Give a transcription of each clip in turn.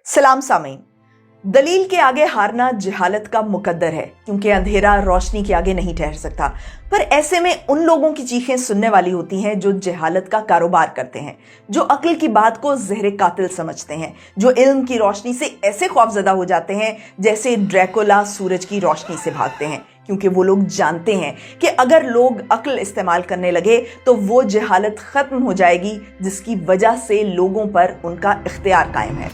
सलाम सामीन। दलील के आगे हारना जहालत का मुकद्दर है, क्योंकि अंधेरा रोशनी के आगे नहीं ठहर सकता। पर ऐसे में उन लोगों की चीखें सुनने वाली होती हैं जो जहालत का कारोबार करते हैं, जो अक्ल की बात को ज़हर कातिल समझते हैं, जो इल्म की रोशनी से ऐसे खौफजदा हो जाते हैं जैसे ड्रैकुला सूरज की रोशनी से भागते हैं, क्योंकि वो लोग जानते हैं कि अगर लोग अक्ल इस्तेमाल करने लगे तो वो जहालत खत्म हो जाएगी जिसकी वजह से लोगों पर उनका इख्तियार कायम है।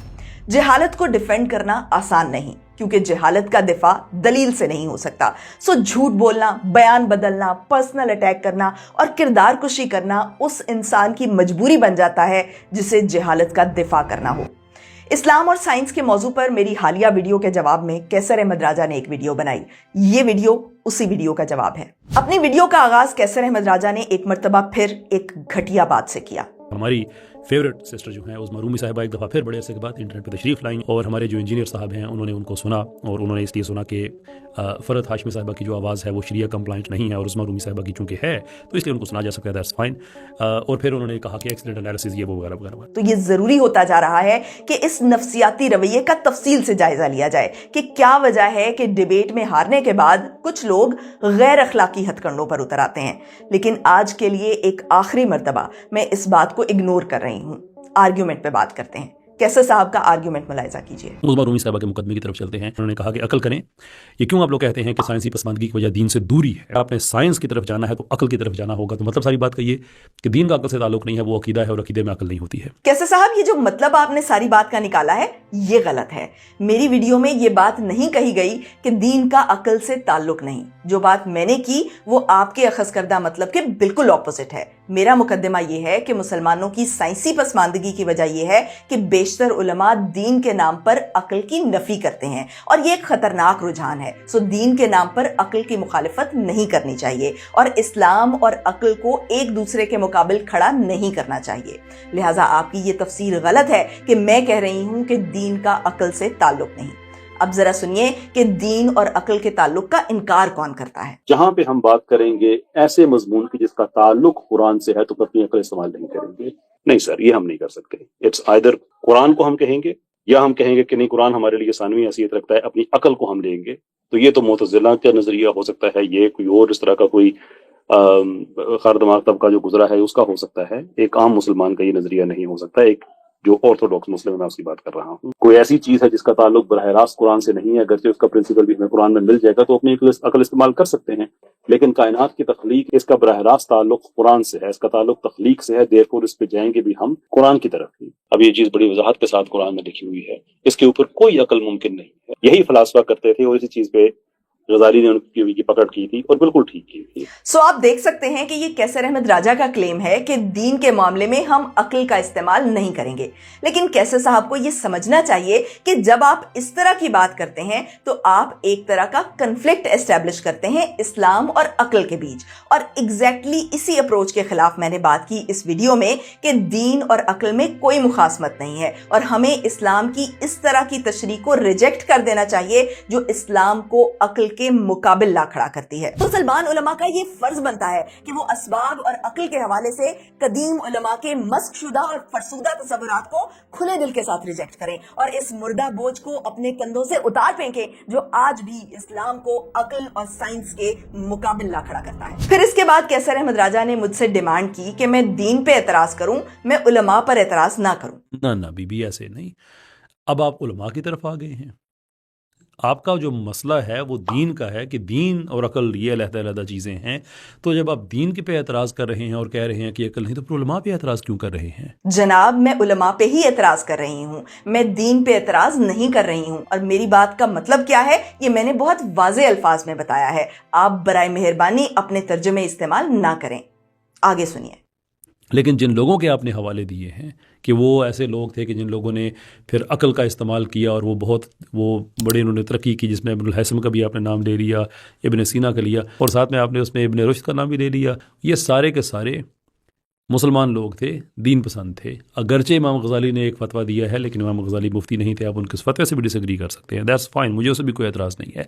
जहालत को डिफेंड करना आसान नहीं, क्योंकि जहालत का दिफा दलील से नहीं हो सकता। सो झूठ बोलना, बयान बदलना, पर्सनल अटैक करना और किरदार कुशी करना उस इंसान की मजबूरी बन जाता है जिसे जहालत का दिफा करना हो। इस्लाम और साइंस के मौजू पर मेरी हालिया वीडियो के जवाब में कैसर अहमद राजा ने एक वीडियो बनाई। ये वीडियो उसी वीडियो का जवाब है। अपनी वीडियो का आगाज कैसर अहमद राजा ने एक मर्तबा फिर एक घटिया बात से किया। हमारी फेवरेट सिस्टर जो हैं उस्मा रूमी साहिबा एक दफ़ा फिर बड़े अरसे के बाद इंटरनेट पर तशरीफ़ लाई और हमारे जो इंजीनियर साहब हैं उन्होंने उनको सुना, और उन्होंने इसलिए सुना कि फ़रत हाशमी साहिबा की जो आवाज़ है वो शरिया कंप्लाइंट नहीं है और उस्मा रूमी साहिबा की चूँकि है तो इसलिए उनको सुना जा सकता है, दैट्स फाइन। और फिर उन्होंने कहा कि एक्सीडेंट एनालिसिस ये वो वगैरह वगैरह। तो ये ज़रूरी होता जा रहा है कि इस नफ्सियाती रवैये का तफसील से जायज़ा लिया जाए कि क्या वजह है कि डिबेट में हारने के बाद कुछ लोग गैर अखलाकी हथकंडों पर उतर आते हैं। लेकिन आज के लिए एक आखिरी मर्तबा मैं इस बात को इग्नोर कर रही हूँ। आर्ग्यूमेंट पे बात करते हैं। कैसर साहब का आर्ग्यूमेंट मुलाहिजा कीजिए। उस्मा रूमी साहिबा के मुकदमे की तरफ चलते हैं। उन्होंने कहा कि अकल करें। ये क्यों आप लोग कहते हैं कि साइंसी पसमानदगी की वजह दीन से दूरी है? आपने साइंस की तरफ जाना है तो अकल की तरफ जाना होगा। तो मतलब सारी बात कहिए कि दीन का अकल से ताल्लुक नहीं है, वो अकीदा है और अकीदे में अकल नहीं होती है। कैसर साहब, ये जो मतलब आपने सारी बात का निकाला है ये गलत है। मेरी वीडियो में ये बात नहीं कही गई कि दीन का अकल से ताल्लुक नहीं। जो बात मैंने की वो आपके अखज़ करदा मतलब के बिल्कुल ऑपोजिट है। मेरा मुकदमा ये है कि मुसलमानों की साइंसी पसमानदगी की वजह यह है कि बेशतर उलमा दीन के नाम पर अक्ल की नफी करते हैं, और ये एक खतरनाक रुझान है। सो दीन के नाम पर अक्ल की मुखालिफत नहीं करनी चाहिए और इस्लाम और अक्ल को एक दूसरे के मुकाबिल खड़ा नहीं करना चाहिए। लिहाजा आपकी ये तफसीर गलत है कि मैं कह रही हूं कि दीन का अक्ल से ताल्लुक नहीं। अब जरा सुनिए कि दीन और अक्ल के ताल्लुक का इनकार कौन करता है। जहां पे हम बात करेंगे ऐसे मजमून की जिसका ताल्लुक कुरान से है तो अपनी अक्ल इस्तेमाल नहीं करेंगे। नहीं सर, ये हम नहीं कर सकते। इट्स आइदर कुरान को हम कहेंगे या हम कहेंगे कि नहीं, कुरान हमारे लिए सानवी हैसियत रखता है, अपनी अकल को हम लेंगे। तो ये तो मुतज़िला का नजरिया हो सकता है, ये कोई और इस तरह का कोई खार दिमाग तबका जो गुजरा है उसका हो सकता है। एक आम मुसलमान का ये नजरिया नहीं हो सकता। एक जो ऑर्थोडॉक्स मुस्लिम है मैं उसकी बात कर रहा हूँ। कोई ऐसी चीज है जिसका ताल्लुक बराह रास्त कुरान से नहीं है, अगरचे उसका प्रिंसिपल भी हमें कुरान में मिल जाएगा तो अपनी अकल इस्तेमाल कर सकते हैं। लेकिन कायनात की तख्लीक, इसका बराह रास्त ताल्लुक कुरान से है, इसका ताल्लुक तख्लीक से है। देरफोर इस पे जाएंगे भी हम कुरान की तरफ ही। अब ये चीज बड़ी वजाहत के साथ कुरान में लिखी हुई है, इसके ऊपर कोई अकल मुमकिन नहीं है। यही फलासफा करते थे और इसी चीज पे गजाली ने उनकी पकड़ की थी और बिल्कुल ठीक की थी। सो आप देख सकते हैं कि ये कैसर अहमद राजा का क्लेम है कि दीन के मामले में हम अक्ल का इस्तेमाल नहीं करेंगे। लेकिन कैसर साहब को ये समझना चाहिए कि जब आप इस तरह की बात करते हैं तो आप एक तरह का कंफ्लिक्ट एस्टेब्लिश करते हैं इस्लाम और अक्ल के बीच। और एग्जैक्टली इसी अप्रोच के खिलाफ मैंने बात की इस वीडियो में कि दीन और अक्ल में कोई मुखासमत नहीं है और हमें इस्लाम की इस तरह की तशरीह को रिजेक्ट कर देना चाहिए जो इस्लाम को अक्ल के मुकाबिल ला खड़ा करती है। मुसलमान उलमा का ये फर्ज बनता है कि वो असबाब और अक्ल के हवाले से कदीम उलमा के मस्कशुदा और फरसुदा तसव्वुरात को खुले दिल के साथ रिजेक्ट करें और इस मुर्दा बोझ को अपने कंधों से उतार फेंकें जो आज भी इस्लाम को अक्ल और साइंस के मुकाबिल ला खड़ा करता है। फिर इसके बाद कैसर अहमद राजा ने मुझसे डिमांड की कि मैं दीन पे एतराज करूं, मैं उलमा पर एतराज ना करूं। ना बीबी, ऐसे नहीं। अब आप उलमा की तरफ आ गए हैं। आपका जो मसला है वो दीन का है कि दीन और अकल ये अलग-अलग चीज़ें हैं। तो जब आप दीन के पे एतराज़ कर रहे हैं और कह रहे हैं कि अकल नहीं, तो फिर उलमा पे एतराज़ क्यों कर रहे हैं? जनाब, मैं उलमा पे ही एतराज़ कर रही हूँ, मैं दीन पे एतराज़ नहीं कर रही हूँ। और मेरी बात का मतलब क्या है ये मैंने बहुत वाज़े अल्फाज में बताया है। आप बराए मेहरबानी अपने तर्जुमे इस्तेमाल ना करें। आगे सुनिए। लेकिन जिन लोगों के आपने हवाले दिए हैं कि वो ऐसे लोग थे कि जिन लोगों ने फिर अकल का इस्तेमाल किया और वो बड़े उन्होंने तरक्की की, जिसमें इब्नुल हैसम का भी आपने नाम ले लिया, इब्न सीना का लिया और साथ में आपने उसमें इब्न रुश्द का नाम भी ले लिया। ये सारे के सारे मुसलमान लोग थे, दीन पसंद थे। अगरचे इमाम गज़ाली ने एक फ़तवा दिया है, लेकिन इमाम गज़ाली मुफ्ती नहीं थे, आप उनके फतवे से भी डिसएग्री कर सकते हैं, दैट्स फाइन, मुझे उससे भी कोई एतराज़ नहीं है।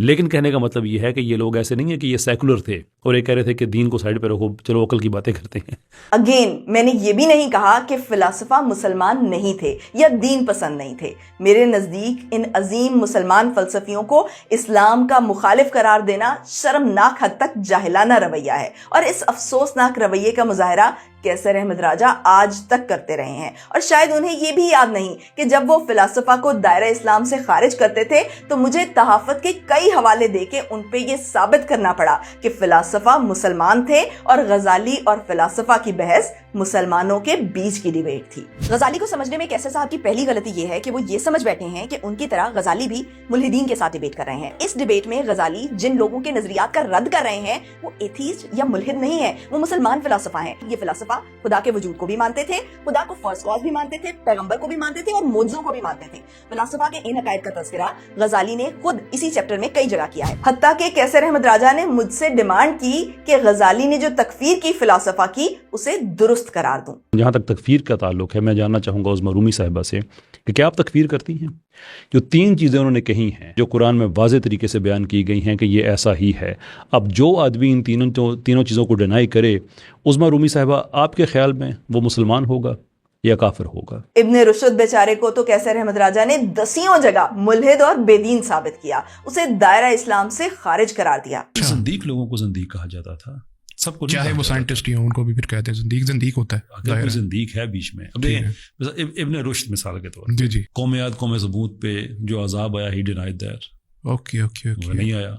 लेकिन कहने का मतलब ये है कि ये लोग ऐसे नहीं है कि ये सेकुलर थे और ये कह रहे थे कि दीन को साइड पर रखो, चलो अकल की बातें करते हैं। अगेन मैंने ये भी नहीं कहा कि फिलासफा मुसलमान नहीं थे या दीन पसंद नहीं थे। मेरे नज़दीक इन अजीम मुसलमान फलसफियों को इस्लाम का मुखालिफ करार देना शर्मनाक हद तक जाहिलाना रवैया है, और इस अफसोसनाक रवैये का मुजाहरा कैसर अहमद राजा आज तक करते रहे हैं। और शायद उन्हें यह भी याद नहीं कि जब वो फिलासफा को दायरा इस्लाम से खारिज करते थे तो मुझे तहाफत के कई हवाले देके उन पे ये साबित करना पड़ा कि फिलासफा मुसलमान थे और गजाली और फिलासफा की बहस मुसलमानों के बीच की डिबेट थी। गजाली को समझने में कैसर साहब की पहली गलती ये है कि वो ये समझ बैठे हैं कि उनकी तरह गजाली भी मुल्हिदीन के साथ डिबेट कर रहे हैं। इस डिबेट में गजाली जिन लोगों के नजरियात का रद्द कर रहे हैं वो एथीस्ट या मुल्हिद नहीं है, वो मुसलमान फिलासफा हैं। ये फिलासफा खुदा के वजूद को भी मानते थे, खुदा को फर्स्ट कॉज भी मानते थे, पैगंबर को भी मानते थे और मोजों को भी मानते थे। फिलासफा के इन अकायद का तज़किरा गजाली ने खुद इसी चैप्टर में कई जगह किया है। हत्ता कि कैसर अहमद राजा ने मुझसे डिमांड की कि गजाली ने जो तकफीर की फिलासफा की उसे दुरुस्त करार दूं। जहाँ तक तकफीर का ताल्लुक है, मैं जानना चाहूँगा उज़्मा रूमी साहिबा से कि क्या आप तकफीर करती हैं? जो 3 चीज़ें उन्होंने कही हैं जो कुरान में वाज़ेह तरीके से बयान की गई हैं कि ये ऐसा ही है। अब जो आदमी इन तीनों चीज़ों को डिनाई करे, उज़्मा रूमी साहिबा आपके ख्याल में वो मुसलमान होगा या काफिर होगा? इब्ने रुशद बेचारे को तो कैसर अहमद राजा ने दसियों जगह मुल्हिद और बेदीन साबित किया, उसे दायरा इस्लाम से खारिज करार दिया। ज़ंदीक लोगों को ज़ंदीक कहा जाता था, सबको, चाहे वो साइंटिस्ट ही हो उनको भी फिर कहते हैं ज़ंदीक होता है। अगर कोई ज़ंदीक है बीच में, अब इब्ने रुश्द मिसाल के तौर जी जी, कौम आद कौम सबूत पे जो अजाब आया, ही denied that. Okay okay okay, नहीं आया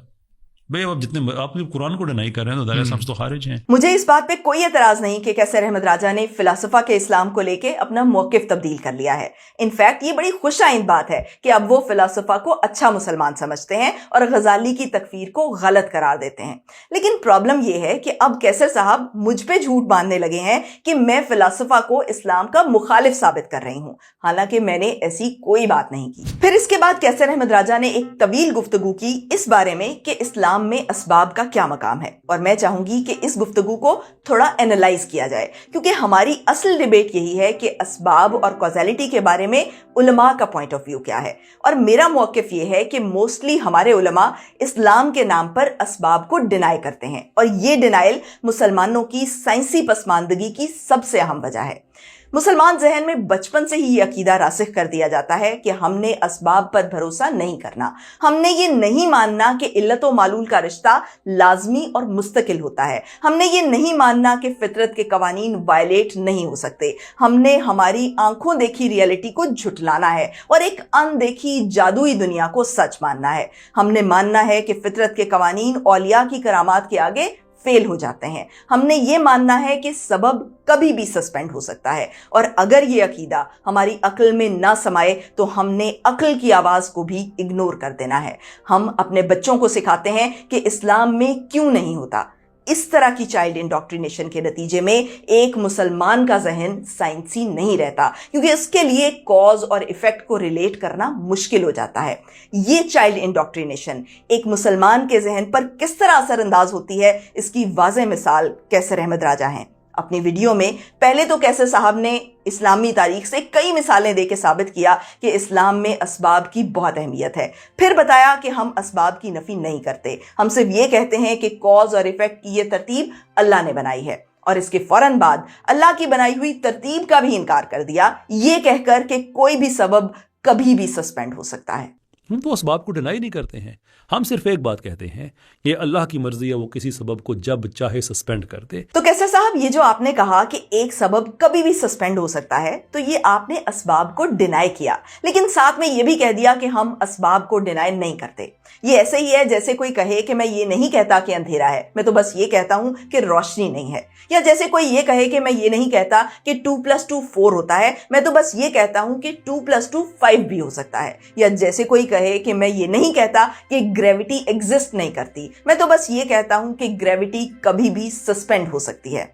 भाई। अब जितने आप कुरान को डिनाई कर रहे हैं तो दायरा इस्लाम से तो खारिज हैं। मुझे इस बात पे कोई एतराज नहीं कि कैसर अहमद राजा ने फिलासफा के इस्लाम को लेके अपना मौकिफ तब्दील कर लिया है। इनफैक्ट ये बड़ी खुशाइंद बात है कि अब वो फिलासफा को अच्छा मुसलमान समझते हैं और गजाली की तकफीर को गलत करार देते हैं। लेकिन प्रॉब्लम ये है कि अब कैसर साहब मुझ पे झूठ बांधने लगे हैं कि मैं फिलासफा को इस्लाम का मुखालिफ साबित कर रही हूँ, हालांकि मैंने ऐसी कोई बात नहीं की। फिर इसके बाद कैसर अहमद राजा ने एक तवील गुफ्तगू की इस बारे में कि इस्लाम में असबाब का क्या मकाम है, और मैं चाहूंगी कि इस गुफ्तगू को थोड़ा एनालाइज किया जाए, क्योंकि हमारी असल डिबेट यही है कि असबाब और कॉज़ैलिटी के बारे में उलमा का पॉइंट ऑफ व्यू क्या है। और मेरा मौकिफ ये है कि मोस्टली हमारे उलमा इस्लाम के नाम पर असबाब को डिनाई करते हैं, और ये डिनाइल मुसलमानों की साइंसी पसमानदगी की सबसे अहम वजह है। मुसलमान जहन में बचपन से ही ये अकीदा रासिख कर दिया जाता है कि हमने असबाब पर भरोसा नहीं करना, हमने ये नहीं मानना कि इल्लत व मालूल का रिश्ता लाजमी और मुस्तकिल होता है, हमने ये नहीं मानना कि फितरत के कवानीन वायलेट नहीं हो सकते, हमने हमारी आंखों देखी रियलिटी को झुटलाना है और एक अनदेखी जादुई दुनिया को सच मानना है, हमने मानना है कि फितरत के कवानीन औलिया की करामात के आगे फेल हो जाते हैं, हमने ये मानना है कि सबब कभी भी सस्पेंड हो सकता है, और अगर ये अकीदा हमारी अक्ल में ना समाए तो हमने अक्ल की आवाज़ को भी इग्नोर कर देना है। हम अपने बच्चों को सिखाते हैं कि इस्लाम में क्यों नहीं होता। इस तरह की चाइल्ड इंडोक्ट्रिनेशन के नतीजे में एक मुसलमान का जहन साइंसी नहीं रहता, क्योंकि इसके लिए कॉज और इफेक्ट को रिलेट करना मुश्किल हो जाता है। ये चाइल्ड इंडोक्ट्रिनेशन एक मुसलमान के जहन पर किस तरह असरअंदाज होती है, इसकी वाज़ेह मिसाल कैसर अहमद राजा हैं। अपनी वीडियो में पहले तो कैसर साहब ने इस्लामी तारीख से कई मिसालें देके साबित किया कि इस्लाम में असबाब की बहुत अहमियत है। फिर बताया कि हम असबाब की नफी नहीं करते, हम सिर्फ ये कहते हैं कि कॉज और इफेक्ट की ये तरतीब अल्लाह ने बनाई है, और इसके फौरन बाद अल्लाह की बनाई हुई तरतीब का भी इनकार कर दिया, ये कहकर कि कोई भी सबब कभी भी सस्पेंड हो सकता है। हम तो असबाब को डिनाई नहीं करते हैं, हम सिर्फ एक बात कहते हैं, ये अल्लाह की मर्जी है, वो किसी सबब को जब चाहे सस्पेंड कर दे। तो कैसर साहब, ये जो आपने कहा कि एक सबब कभी भी सस्पेंड हो सकता है, तो ये आपने असबाब को डिनाई किया, लेकिन साथ में ये भी कह दिया कि हम असबाब को डिनाई नहीं करते। ये ऐसे ही है जैसे कोई कहे कि मैं ये नहीं कहता कि अंधेरा है, मैं तो बस ये कहता हूं कि रोशनी नहीं है। या जैसे कोई ये कहे कि मैं ये नहीं कहता कि 2+2 4 होता है, मैं तो बस ये कहता हूं कि 2+2 5 भी हो सकता है। या जैसे कोई कहे कि मैं ये नहीं कहता कि ग्रेविटी एग्जिस्ट नहीं करती, मैं तो बस ये कहता हूं कि ग्रेविटी कभी भी सस्पेंड हो सकती है।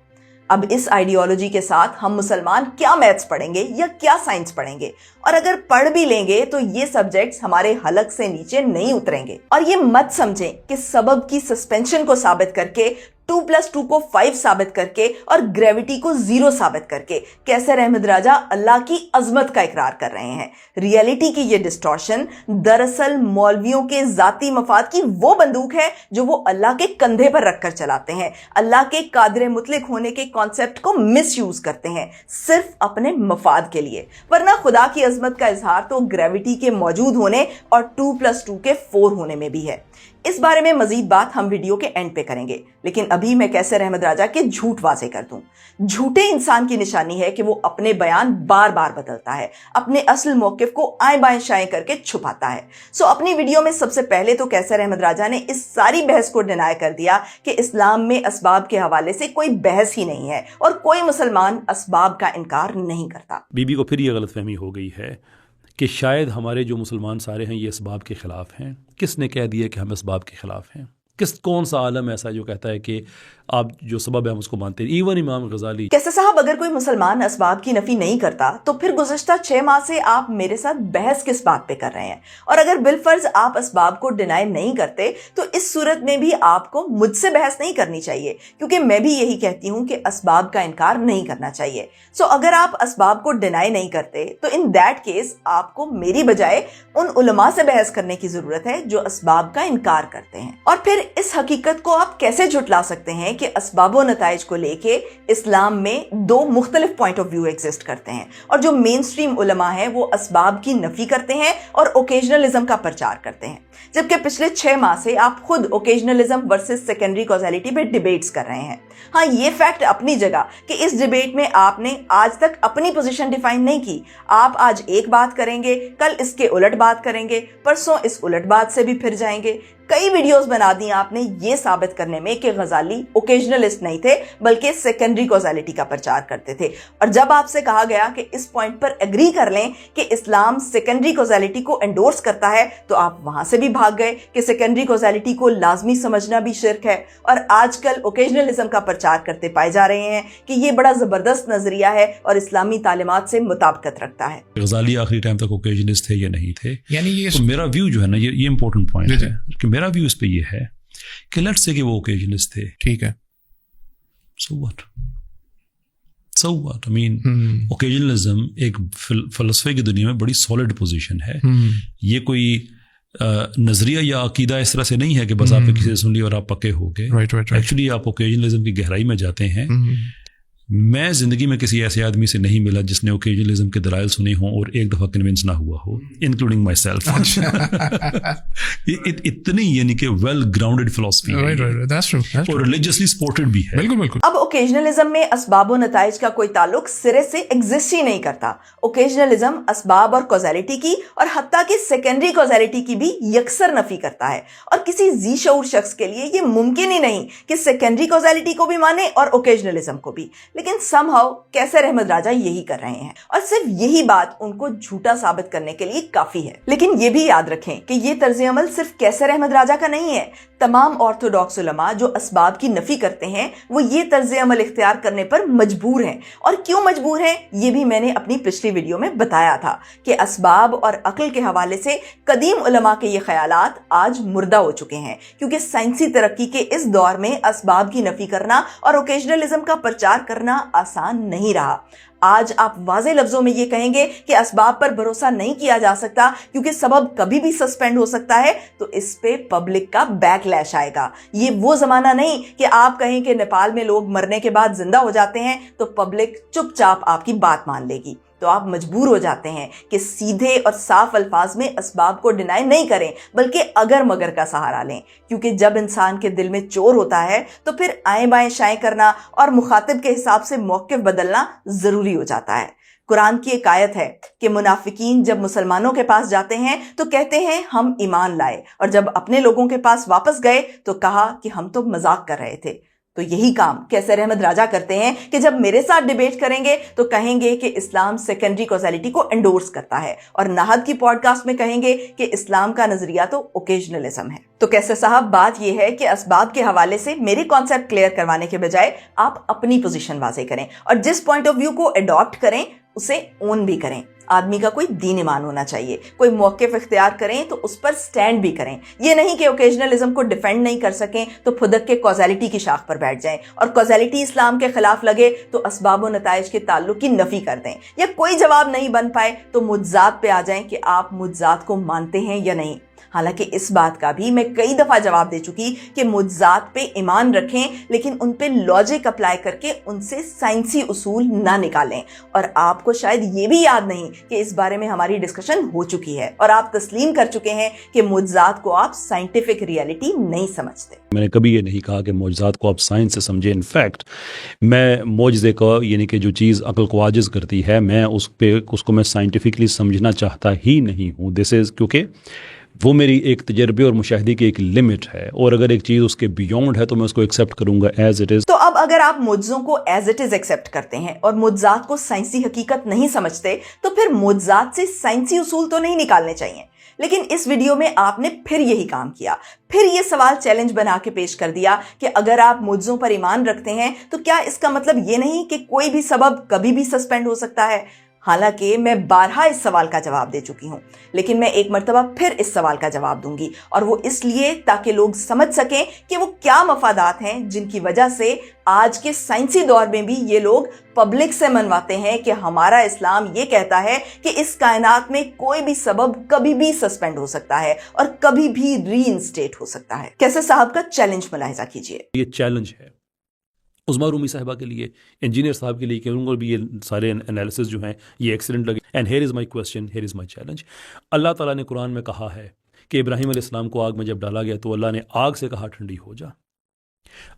अब इस आइडियोलॉजी के साथ हम मुसलमान क्या मैथ्स पढ़ेंगे या क्या साइंस पढ़ेंगे, और अगर पढ़ भी लेंगे तो ये सब्जेक्ट्स हमारे हलक से नीचे नहीं उतरेंगे। और ये मत समझें कि सबब की सस्पेंशन को साबित करके 2+2 को 5 साबित करके और ग्रेविटी को 0 साबित करके कैसर अहमद राजा अल्लाह की अजमत का इकरार कर रहे हैं। रियलिटी की ये डिस्टॉर्शन दरअसल मौलवियों के जाती मफाद की वो बंदूक है जो वो अल्लाह के कंधे पर रखकर चलाते हैं। अल्लाह के कादिर मुतलक होने के कॉन्सेप्ट को मिस यूज करते हैं सिर्फ अपने मफाद के लिए, वरना खुदा की अजमत का इजहार तो ग्रेविटी के मौजूद होने और 2+2 के 4 होने में भी है। इस बारे में मजीद बात हम वीडियो के एंड पे करेंगे, लेकिन अभी मैं कैसर अहमद राजा के झूठ वाजे कर दूं। झूठे इंसान की निशानी है कि वो अपने बयान बार बार बदलता है, अपने असल मौकिफ को आएं बाएं शाएं करके छुपाता है। सो अपनी वीडियो में सबसे पहले तो कैसर अहमद राजा ने इस सारी बहस को डिनाई कर दिया कि इस्लाम में असबाब के हवाले से कोई बहस ही नहीं है और कोई मुसलमान असबाब का इनकार नहीं करता। बीबी को फिर ये गलतफहमी हो गई है कि शायद हमारे जो मुसलमान सारे हैं ये इसबाब के ख़िलाफ़ हैं। किसने कह दिया कि हम इसबाब के ख़िलाफ़ हैं? कौन सा आलम ऐसा है जो कहता है कि आप जो सबब है हम उसको मानते हैं? इवन इमाम गजाली। कैसे साहब, अगर कोई मुसलमान असबाब की नफी नहीं करता तो फिर गुज़श्ता 6 माह से आप मेरे साथ बहस किस बात पे कर रहे हैं? और अगर बिलफर्ज आप असबाब को डिनाई नहीं करते तो इस सूरत में भी आपको मुझसे बहस नहीं करनी चाहिए, क्योंकि मैं भी यही कहती हूं कि असबाब का इनकार नहीं करना चाहिए। सो अगर आप असबाब को डिनाई नहीं करते तो इन दैट केस आपको मेरी बजाय उन उलमा से बहस करने की जरूरत है जो असबाब का इनकार करते हैं। और फिर इस हकीकत को आप कैसे झुटला सकते हैं कि असबाब और नताइज को लेके इस्लाम में 2 मुख्तलिफ पॉइंट ऑफ व्यू एग्जिस्ट करते हैं और जो मेन स्ट्रीम उलमा है वो असबाब की नफी करते हैं और ओकेजनलिज्म का प्रचार करते हैं, जबकि पिछले 6 माह से आप खुद ओकेजनलिज्म वर्सेस सेकेंडरी कॉजेलिटी पे डिबेट्स कर रहे हैं। हाँ, ये फैक्ट अपनी जगह कि इस डिबेट में आपने आज तक अपनी पोजीशन डिफाइन नहीं की। आप आज एक बात करेंगे, कल इसके उलट बात करेंगे, परसों इस उलट बात से भी फिर जाएंगे। कई वीडियोस बना दी आपने ये साबित करने में कि गजाली ओकेजनलिस्ट नहीं थे बल्कि सेकेंडरी कॉजेलिटी का प्रचार करते थे। और जब आपसे कहा गया कि इस पॉइंट पर एग्री कर लें कि इस्लाम सेकेंडरी कॉजेलिटी को एंडोर्स करता है तो आप वहां से भी भाग गए कि सेकेंडरी कॉजेलिटी को लाजमी समझना भी शिर्क है। और आजकल ओकेजनलिज्म का प्रचार करते पाए जा रहे हैं कि ये बड़ा जबरदस्त नजरिया है और इस्लामी तालीमात से मुताबिकत रखता है। गजाली आखिरी टाइम तक ओकेजनिस्ट थे या नहीं थे? यानी ये तो मेरा व्यू जो है ना, ये इंपॉर्टेंट पॉइंट है कि मेरा व्यू इस पे ये है कि लेट्स से कि वो ओकेजनिस्ट थे, ठीक है, so what I mean, ओकेजनलिज्म एक फलसफे की दुनिया में बड़ी सॉलिड पोजीशन है। ये कोई नजरिया या अकीदा इस तरह से नहीं है कि बस आपने किसी से सुन लिया और आप पक्के हो गए। एक्चुअली आप ओकेजनलिज्म की गहराई में जाते हैं। मैं जिंदगी में किसी ऐसे आदमी से नहीं मिला जिसने ओकेजनलिज्म के दलाइल सुने हों और एक दफा कन्विंस ना हुआ हो, इंक्लूडिंग माई सेल्फ। इतनी यानी कि वेल ग्राउंडेड फिलॉसफी और रिलीजियसली सपोर्टेड भी है। बिल्कुल। अब ओकेजनलिज्म में असबाब और नताइज का कोई ताल्लुक सिरे से एग्जिस्ट ही नहीं करता। ओकेजनलिज्म असबाब और कॉजेलिटी की और हत्ता की सेकेंडरी कॉजेलिटी की भी यकसर नफी करता है और किसी जी शऊर शख्स के लिए ये मुमकिन ही नहीं कि सेकेंडरी कॉजेलिटी को भी माने और ओकेजनलिज्म को भी। लेकिन समहाउ कैसर अहमद राजा यही कर रहे हैं और सिर्फ यही बात उनको झूठा साबित करने के लिए काफी है। लेकिन ये भी याद रखें कि ये तर्ज अमल सिर्फ कैसर अहमद राजा का नहीं है। तमाम ऑर्थोडॉक्स उलमा जो असबाब की नफी करते हैं वो ये तर्ज अमल इख्तियार करने पर मजबूर हैं। और क्यों मजबूर हैं ये भी मैंने अपनी पिछली वीडियो में बताया था कि असबाब और अक्ल के हवाले से कदीम उलमा के ये ख्यालात आज मुर्दा हो चुके हैं, क्योंकि साइंसी तरक्की के इस दौर में असबाब की नफी करना और ओकेजनलिज्म का प्रचार करना आसान नहीं रहा। आज आप वाज़े लफ्जों में ये कहेंगे कि असबाब पर भरोसा नहीं किया जा सकता क्योंकि सबब कभी भी सस्पेंड हो सकता है, तो इस पे पब्लिक का बैकलैश आएगा। ये वो जमाना नहीं कि आप कहें कि नेपाल में लोग मरने के बाद जिंदा हो जाते हैं तो पब्लिक चुपचाप आपकी बात मान लेगी। तो आप मजबूर हो जाते हैं कि सीधे और साफ अल्फाज में असबाब को डिनाई नहीं करें बल्कि अगर मगर का सहारा लें, क्योंकि जब इंसान के दिल में चोर होता है तो फिर आएं बाएं शाएं करना और मुखातिब के हिसाब से मौक़िफ़ बदलना जरूरी हो जाता है। कुरान की एक आयत है कि मुनाफिकीन जब मुसलमानों के पास जाते हैं तो कहते हैं हम ईमान लाए, और जब अपने लोगों के पास वापस गए तो कहा कि हम तो मजाक कर रहे थे। तो यही काम कैसर अहमद राजा करते हैं कि जब मेरे साथ डिबेट करेंगे तो कहेंगे कि इस्लाम सेकेंडरी कॉजेलिटी को एंडोर्स करता है, और नाहद की पॉडकास्ट में कहेंगे कि इस्लाम का नजरिया तो ओकेजनलिज्म है। तो कैसर साहब, बात यह है कि असबाब के हवाले से मेरे कॉन्सेप्ट क्लियर करवाने के बजाय आप अपनी पोजीशन वाज़े करें और जिस पॉइंट ऑफ व्यू को अडॉप्ट करें उसे ओन भी करें। آدمی کا کوئی دین ایمان ہونا چاہیے, کوئی موقف اختیار کریں تو اس پر سٹینڈ بھی کریں. یہ نہیں کہ اوکیجنلزم کو ڈیفینڈ نہیں کر سکیں تو پھدک کے کوزیلٹی کی شاخ پر بیٹھ جائیں, اور کوزیلٹی اسلام کے خلاف لگے تو اسباب و نتائج کے تعلق کی نفی کر دیں, یا کوئی جواب نہیں بن پائے تو معجزات پہ آ جائیں کہ آپ معجزات کو مانتے ہیں یا نہیں. حالانکہ اس بات کا بھی میں کئی دفعہ جواب دے چکی کہ معجزات پہ ایمان رکھیں لیکن ان پہ لاجک اپلائی کر کے ان سے سائنسی اصول نہ نکالیں. اور آپ کو شاید یہ بھی یاد نہیں کہ اس بارے میں ہماری ڈسکشن ہو چکی ہے اور آپ تسلیم کر چکے ہیں کہ معجزات کو آپ سائنٹیفک ریئلٹی نہیں سمجھتے. میں نے کبھی یہ نہیں کہا کہ معجزات کو آپ سائنس سے سمجھیں. انفیکٹ میں معجزے کا یعنی کہ جو چیز عقل کو عاجز کرتی ہے میں اس کو میں سائنٹیفکلی سمجھنا چاہتا ہی نہیں ہوں. دس از کیونکہ وہ میری ایک تجربے اور مشاہدے کی ایک لمٹ ہے, اور اگر ایک چیز اس کے بیونڈ ہے تو میں اس کو ایکسیپٹ کروں گا ایز اٹ از. تو اب اگر آپ معجزوں کو ایز اٹ از ایکسیپٹ کرتے ہیں اور معجزات کو سائنسی حقیقت نہیں سمجھتے تو پھر معجزات سے سائنسی اصول تو نہیں نکالنے چاہیے. لیکن اس ویڈیو میں آپ نے پھر یہی کام کیا, پھر یہ سوال چیلنج بنا کے پیش کر دیا کہ اگر آپ معجزوں پر ایمان رکھتے ہیں تو کیا اس کا مطلب یہ نہیں کہ کوئی بھی سبب کبھی بھی سسپینڈ ہو سکتا ہے. حالانکہ میں بارہا اس سوال کا جواب دے چکی ہوں, لیکن میں ایک مرتبہ پھر اس سوال کا جواب دوں گی, اور وہ اس لیے تاکہ لوگ سمجھ سکیں کہ وہ کیا مفادات ہیں جن کی وجہ سے آج کے سائنسی دور میں بھی یہ لوگ پبلک سے منواتے ہیں کہ ہمارا اسلام یہ کہتا ہے کہ اس کائنات میں کوئی بھی سبب کبھی بھی سسپینڈ ہو سکتا ہے اور کبھی بھی ری انسٹیٹ ہو سکتا ہے. کیسے صاحب کا چیلنج ملاحظہ کیجئے. یہ چیلنج ہے عظمیٰ رومی صاحبہ کے لیے, انجینئر صاحب کے لیے, کہ ان کو بھی یہ سارے انالیسز جو ہیں یہ ایکسیلنٹ لگے. And here is my question, here is my challenge. Allah تعالیٰ نے قرآن میں کہا ہے کہ ابراہیم علیہ السلام کو آگ میں جب ڈالا گیا تو اللہ نے آگ سے کہا ٹھنڈی ہو جا.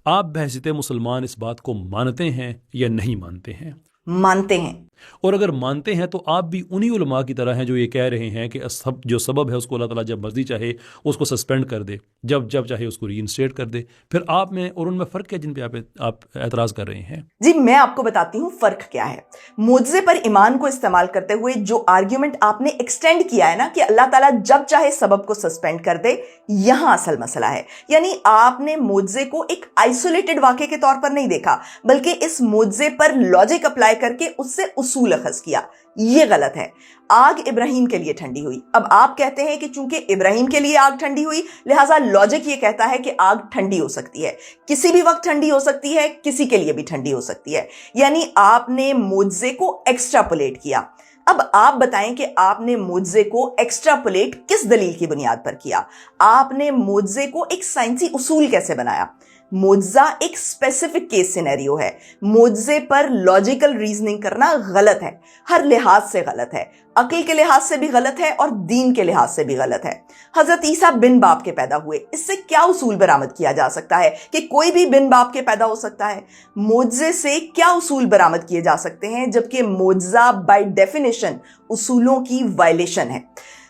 آپ بحیثیت مسلمان اس بات کو مانتے ہیں یا نہیں مانتے ہیں؟ مانتے ہیں. اور اگر مانتے ہیں تو آپ بھی انہی علماء کی طرح ہیں جو یہ کہہ رہے ہیں کہ جو سبب ہے اس کو اللہ تعالیٰ جب مرضی چاہے اس کو سسپینڈ کر دے, جب چاہے اس کو ری انسٹیٹ کر دے. پھر آپ میں اور ان میں فرق ہے جن پہ آپ اعتراض کر رہے ہیں. جی میں آپ کو بتاتی ہوں فرق کیا ہے. معجزے پر ایمان کو استعمال کرتے ہوئے جو آرگیومنٹ آپ نے ایکسٹینڈ کیا ہے نا کہ اللہ تعالیٰ جب چاہے سبب کو سسپینڈ کر دے, یہاں اصل مسئلہ ہے. یعنی آپ نے معجزے کو ایک آئسولیٹڈ واقعے کے طور پر نہیں دیکھا, بلکہ اس معجزے پر لاجک اپلائی کر کے اس سے اصول اخذ کیا. یہ غلط ہے. آگ ابراہیم کے لیے ٹھنڈی ہوئی. اب آپ کہتے ہیں کہ چونکہ ابراہیم کے لیے آگ ٹھنڈی ہوئی لہٰذا لاجک یہ کہتا ہے کہ آگ ٹھنڈی ہو سکتی ہے, کسی بھی وقت ٹھنڈی ہو سکتی ہے, کسی کے لیے بھی ٹھنڈی ہو سکتی ہے. یعنی آپ نے معجزے کو ایکسٹراپولیٹ کیا. اب آپ بتائیں کہ آپ نے معجزے کو ایکسٹراپولیٹ کس دلیل کی بنیاد پر کیا؟ آپ نے معجزے کو ایک سائنسی اصول کیسے بنایا؟ معجزہ ایک اسپیسیفک کیس سینیریو ہے. معجزے پر لاجیکل ریزننگ کرنا غلط ہے, ہر لحاظ سے غلط ہے. عقل کے لحاظ سے بھی غلط ہے اور دین کے لحاظ سے بھی غلط ہے. حضرت عیسیٰ بن باپ کے پیدا ہوئے, اس سے کیا اصول برآمد کیا جا سکتا ہے کہ کوئی بھی بن باپ کے پیدا ہو سکتا ہے؟ معجزے سے کیا اصول برآمد کیے جا سکتے ہیں جبکہ معجزہ بائی ڈیفینیشن اصولوں کی وائلیشن ہے؟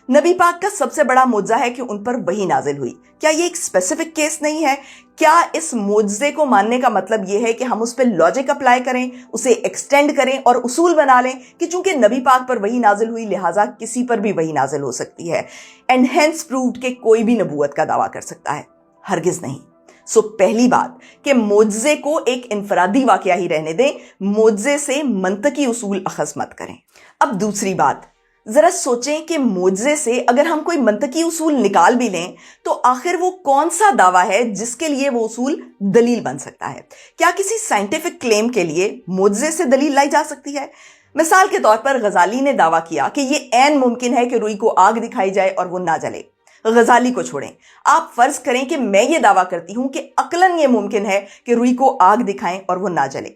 نبی پاک کا سب سے بڑا معجزہ ہے کہ ان پر وحی نازل ہوئی. کیا یہ ایک اسپیسیفک کیس نہیں ہے؟ کیا اس معجزے کو ماننے کا مطلب یہ ہے کہ ہم اس پہ لاجک اپلائی کریں, اسے ایکسٹینڈ کریں اور اصول بنا لیں کہ چونکہ نبی پاک پر وحی نازل ہوئی لہٰذا کسی پر بھی وحی نازل ہو سکتی ہے, اینڈ ہینس پرووڈ کہ کوئی بھی نبوت کا دعویٰ کر سکتا ہے؟ ہرگز نہیں. سو پہلی بات کہ معجزے کو ایک انفرادی واقعہ ہی رہنے دیں, معجزے سے منطقی اصول اخذ مت کریں. اب دوسری بات, ذرا سوچیں کہ معجزے سے اگر ہم کوئی منطقی اصول نکال بھی لیں تو آخر وہ کون سا دعویٰ ہے جس کے لیے وہ اصول دلیل بن سکتا ہے؟ کیا کسی سائنٹیفک کلیم کے لیے معجزے سے دلیل لائی جا سکتی ہے؟ مثال کے طور پر غزالی نے دعویٰ کیا کہ یہ عین ممکن ہے کہ روئی کو آگ دکھائی جائے اور وہ نہ جلے. غزالی کو چھوڑیں, آپ فرض کریں کہ میں یہ دعویٰ کرتی ہوں کہ عقلاً یہ ممکن ہے کہ روئی کو آگ دکھائیں اور وہ نہ جلے.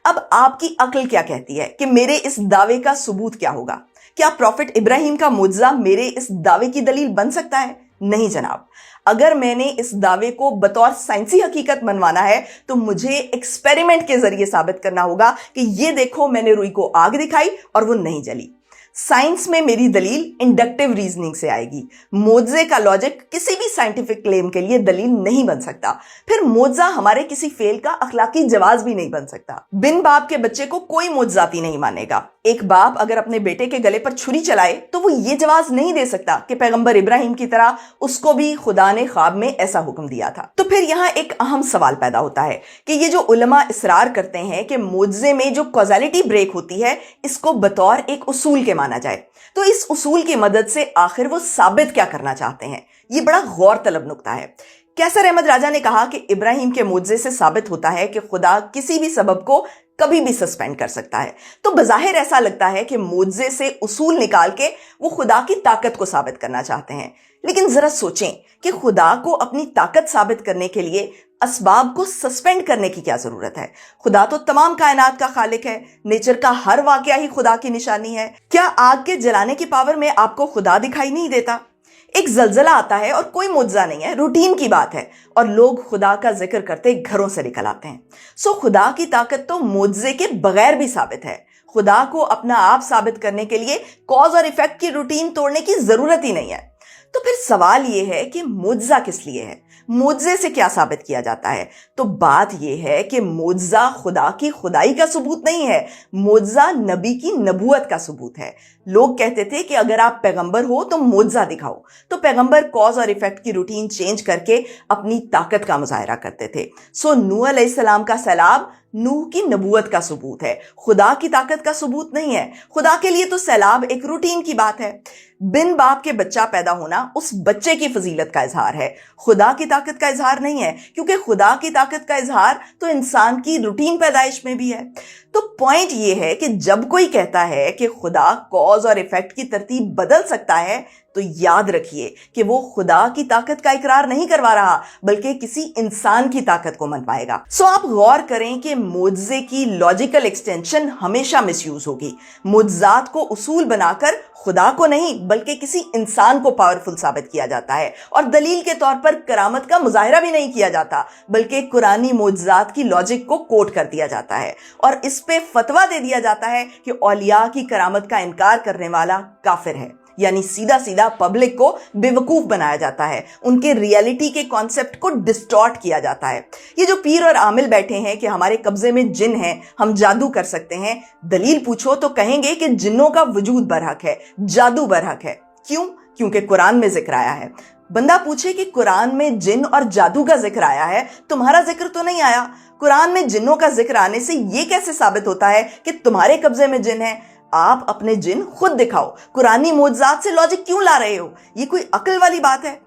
اب آپ کی عقل کیا کہتی ہے کہ میرے اس دعوے کا ثبوت کیا ہوگا؟ کیا پروفٹ ابراہیم کا معجزہ میرے اس دعوے کی دلیل بن سکتا ہے؟ نہیں جناب. اگر میں نے اس دعوے کو بطور سائنسی حقیقت منوانا ہے تو مجھے ایکسپیریمنٹ کے ذریعے ثابت کرنا ہوگا کہ یہ دیکھو میں نے روئی کو آگ دکھائی اور وہ نہیں جلی. سائنس میں میری دلیل انڈکٹیو ریزننگ سے آئے گی. معجزے کا لاجک کسی بھی سائنٹیفک کلیم کے لیے دلیل نہیں بن سکتا. پھر معجزہ ہمارے کسی فعل کا اخلاقی جواز بھی نہیں بن سکتا. بن باپ کے بچے کو کوئی معجزاتی نہیں مانے گا. ایک باپ اگر اپنے بیٹے کے گلے پر چھری چلائے تو وہ یہ جواز نہیں دے سکتا کہ پیغمبر ابراہیم کی طرح اس کو بھی خدا نے خواب میں ایسا حکم دیا تھا. تو پھر یہاں ایک اہم سوال پیدا ہوتا ہے کہ یہ جو علماء اصرار کرتے ہیں کہ معجزے میں جو کازیلٹی بریک ہوتی ہے اس کو بطور ایک اصول کے مانا माना जाए। तो इस उसूल की मदद से आखिर वो साबित क्या करना चाहते हैं, ये बड़ा गौर तलब नुक्ता है। कैसर अहमद राजा ने कहा कि इब्राहिम के मुआजिजे से साबित होता है कि खुदा किसी भी सबब को कभी भी सस्पेंड कर सकता है। तो बज़ाहिर ऐसा लगता है कि मुआजिजे से उसूल निकाल के वो खुदा की ताकत को साबित करना चाहते हैं। लेकिन जरा सोचें कि खुदा को अपनी ताकत साबित करने के लिए असबाब को सस्पेंड करने की क्या जरूरत है? खुदा तो तमाम कायनात का खालिक है, नेचर का हर वाकया ही खुदा की निशानी है। क्या आग के जलाने की पावर में आपको खुदा दिखाई नहीं देता? एक जलजला आता है और कोई मुआजिजा नहीं है, रूटीन की बात है, और लोग खुदा का जिक्र करते घरों से निकल आते हैं। सो खुदा की ताकत तो मुआजिजे के बगैर भी साबित है। खुदा को अपना आप साबित करने के लिए कॉज और इफेक्ट की रूटीन तोड़ने की जरूरत ही नहीं है। तो फिर सवाल यह है कि मुआजिजा किस लिए है? मुआजिजे से क्या साबित किया जाता है? तो बात यह है कि मुआजिजा खुदा की खुदाई का सबूत नहीं है, मुआजिजा नबी की नबूवत का सबूत है। लोग कहते थे कि अगर आप पैगंबर हो तो मुआजिजा दिखाओ, तो पैगंबर कॉज और इफेक्ट की रूटीन चेंज करके अपनी ताकत का मुजाहरा करते थे। सो नूह अलैहिस्सलाम का सैलाब नूह की नबूवत का सबूत है, खुदा की ताकत का सबूत नहीं है। खुदा के लिए तो सैलाब एक रूटीन की बात है। बिन बाप के बच्चा पैदा होना उस बच्चे की फजीलत का इजहार है, खुदा की ताकत का इजहार नहीं है, क्योंकि खुदा की ताकत का इजहार तो इंसान की रूटीन पैदाइश में भी है। तो पॉइंट ये है कि जब कोई कहता है कि खुदा कॉज और इफेक्ट की तरतीब बदल सकता है, तो याद रखिए कि वो खुदा की ताकत का इकरार नहीं करवा रहा, बल्कि किसी इंसान की ताकत को मनवाएगा। सो आप गौर करें कि मुआजिजे की लॉजिकल एक्सटेंशन हमेशा मिसयूज होगी। मुआजिजात को उसूल बनाकर खुदा को नहीं बल्कि किसी इंसान को पावरफुल साबित किया जाता है, और दलील के तौर पर करामत का मुजाहिरा भी नहीं किया जाता, बल्कि कुरानी मुआजिजात की लॉजिक को कोट कर दिया जाता है और इस पे फतवा दे दिया जाता है कि औलिया की करामत का इनकार करने वाला काफिर है। यानी सीधा सीधा पब्लिक को बेवकूफ बनाया जाता है, उनके रियलिटी के कॉन्सेप्ट को डिस्टॉर्ट किया जाता है। ये जो पीर और आमिल बैठे हैं कि हमारे कब्जे में जिन हैं, हम जादू कर सकते हैं, दलील पूछो तो कहेंगे कि जिन्नों का वजूद बरहक है, जादू बरहक है। क्यों? क्योंकि कुरान में जिक्र आया है। बंदा पूछे कि कुरान में जिन और जादू का जिक्र आया है, तुम्हारा जिक्र तो नहीं आया। कुरान में जिन्नों का जिक्र आने से ये कैसे साबित होता है कि तुम्हारे कब्जे में जिन है? आप अपने जिन खुद दिखाओ, कुरानी मोजात से लॉजिक क्यों ला रहे हो? ये कोई अक्ल वाली बात है?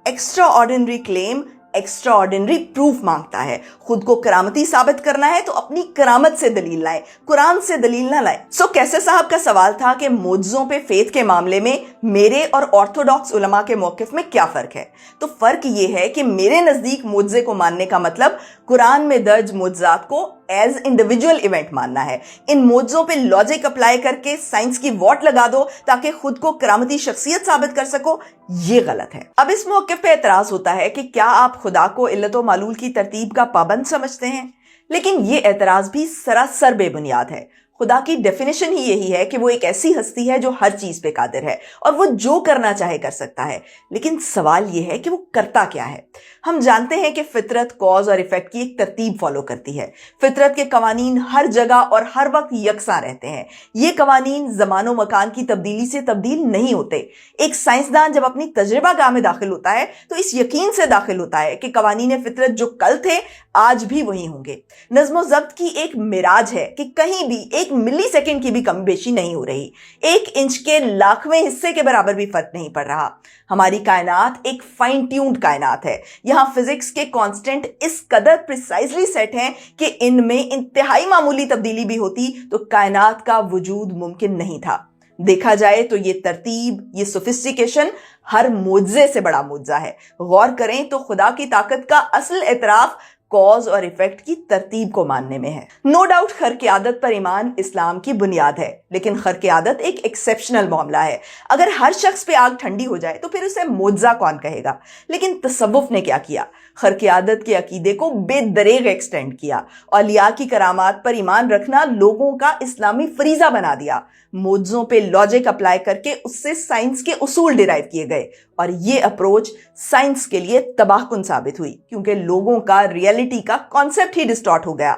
Extra ordinary claim extra ordinary proof मांगता है। खुद को करामती साबित करना है तो अपनी करामत से दलील लाएं, कुरान से दलील ना लाएं। सो कैसर साहब का सवाल था कि मोजों पे फेथ के मामले में मेरे और ऑर्थोडॉक्स उलमा के मौकिफ में क्या फर्क है? तो फर्क ये है कि मेरे नजदीक मोजे को मानने का मतलब कुरान में दर्ज मोजात को एज इंडिविजुअल इवेंट मानना है। इन मोजों पे लॉजिक अप्लाई करके साइंस की वॉट लगा दो ताकि खुद को करामती शख्सियत साबित कर सको, ये गलत है। अब इस मौके पे एतराज होता है कि क्या आप खुदा को इल्लत व मालूल की तरतीब का पाबंद समझते हैं? लेकिन ये एतराज भी सरासर बेबुनियाद है। खुदा की डेफिनेशन ही यही है कि वो एक ऐसी हस्ती है जो हर चीज पे कादिर है और वो जो करना चाहे कर सकता है। लेकिन सवाल ये है कि वो करता क्या है? हम जानते हैं कि फितरत कॉज और इफेक्ट की एक तरतीब फॉलो करती है। फितरत के कवानीन हर जगह और हर वक्त यकसा रहते हैं। ये कवानीन ज़मानो मकान की तब्दीली से तब्दील नहीं होते। एक साइंसदान जब अपनी तजर्बा गाह में दाखिल होता है तो इस यकीन से दाखिल होता है कि कवानीन फितरत जो कल थे आज भी वही होंगे। नज़्म व ज़ब्त की एक मिराज है कि कहीं भी एक मिली सेकेंड की भी कमी बेशी नहीं हो रही। 1 इंच के लाखवें हिस्से के बराबर भी फर्क नहीं पड़ रहा। हमारी कायनात एक फाइन ट्यून्ड कायनात है। यहाँ फिजिक्स के कांस्टेंट इस कदर प्रिसाइजली सेट हैं कि इनमें इंतहाई मामूली तब्दीली भी होती तो कायनात का वजूद मुमकिन नहीं था। देखा जाए तो ये तरतीब, ये सोफिस्टिकेशन हर मुआजिजे से बड़ा मुआजिजा है। गौर करें तो खुदा की ताकत का असल एतराफ कॉज और इफेक्ट की तरतीब को मानने में है। नो डाउट खर्क आदत पर ईमान इस्लाम की बुनियाद है, लेकिन खर्क आदत एक एक्सेप्शनल मामला है। अगर हर शख्स पे आग ठंडी हो जाए तो फिर उसे मुआजिजा कौन कहेगा? लेकिन तसव्वुफ ने क्या किया? खर्क आदत के अकीदे को बेदरेग एक्सटेंड किया। औलिया की करामात पर ईमान रखना लोगों का इस्लामी फरीजा बना दिया। मुआजिजों पे लॉजिक अप्लाई करके उससे साइंस के उसूल डिराइव किए गए और ये अप्रोच साइंस के लिए तबाहकुन साबित हुई, क्योंकि लोगों का रियलिटी का कॉन्सेप्ट ही डिस्टॉर्ट हो गया।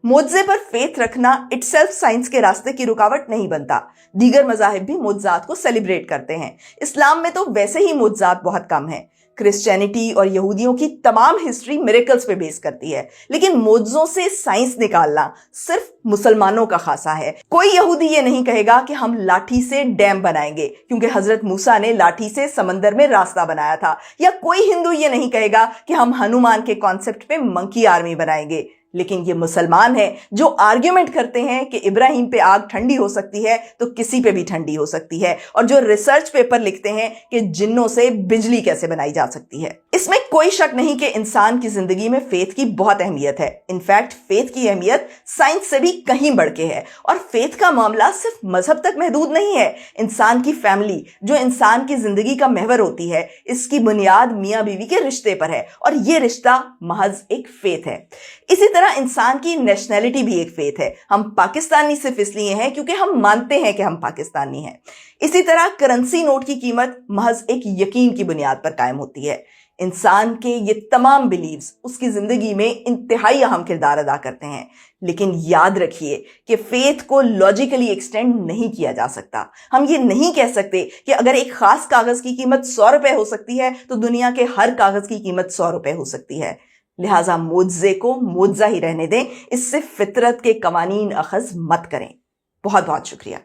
मोज़े पर फेथ रखना इटसेल्फ साइंस के रास्ते की रुकावट नहीं बनता। दीगर मज़ाहिब भी मोज़ात को सेलिब्रेट करते हैं। इस्लाम में तो वैसे ही मोज़ात बहुत कम है। क्रिश्चियनिटी और यहूदियों की तमाम हिस्ट्री मिरेकल्स पे बेस करती है, लेकिन मोज़ों से साइंस निकालना सिर्फ मुसलमानों का खासा है। कोई यहूदी ये नहीं कहेगा कि हम लाठी से डैम बनाएंगे क्योंकि हजरत मूसा ने लाठी से समंदर में रास्ता बनाया था, या कोई हिंदू ये नहीं कहेगा कि हम हनुमान के कॉन्सेप्ट पे मंकी आर्मी बनाएंगे। लेकिन ये मुसलमान हैं जो आर्ग्यूमेंट करते हैं कि इब्राहिम पे आग ठंडी हो सकती है तो किसी पे भी ठंडी हो सकती है, और जो रिसर्च पेपर लिखते हैं कि जिन्नों से बिजली कैसे बनाई जा सकती है। इसमें कोई शक नहीं कि इंसान की जिंदगी में फेथ की बहुत अहमियत है। इनफैक्ट फेथ की अहमियत साइंस से भी कहीं बढ़ के है, और फेथ का मामला सिर्फ मजहब तक महदूद नहीं है। इंसान की फैमिली, जो इंसान की जिंदगी का महवर होती है, इसकी बुनियाद मियाँ बीवी के रिश्ते पर है, और ये रिश्ता महज एक फेथ है। इसी तरह इंसान की नेशनैलिटी भी एक फेथ है। हम पाकिस्तानी सिर्फ इसलिए हैं क्योंकि हम मानते हैं कि हम पाकिस्तानी हैं। इसी तरह करेंसी नोट की कीमत महज एक यकीन की बुनियाद पर कायम होती है। इंसान के ये तमाम बिलीव्स उसकी जिंदगी में इंतहाई अहम किरदार अदा करते हैं। लेकिन याद रखिए कि फेथ को लॉजिकली एक्सटेंड नहीं किया जा सकता। हम ये नहीं कह सकते कि अगर एक खास कागज की कीमत 100 रुपए हो सकती है तो दुनिया के हर कागज की कीमत 100 रुपए हो सकती है। लिहाजा मोज़े को मोज़ा ही रहने दें, इससे फितरत के कवानीन अखज़ मत करें। बहुत बहुत शुक्रिया।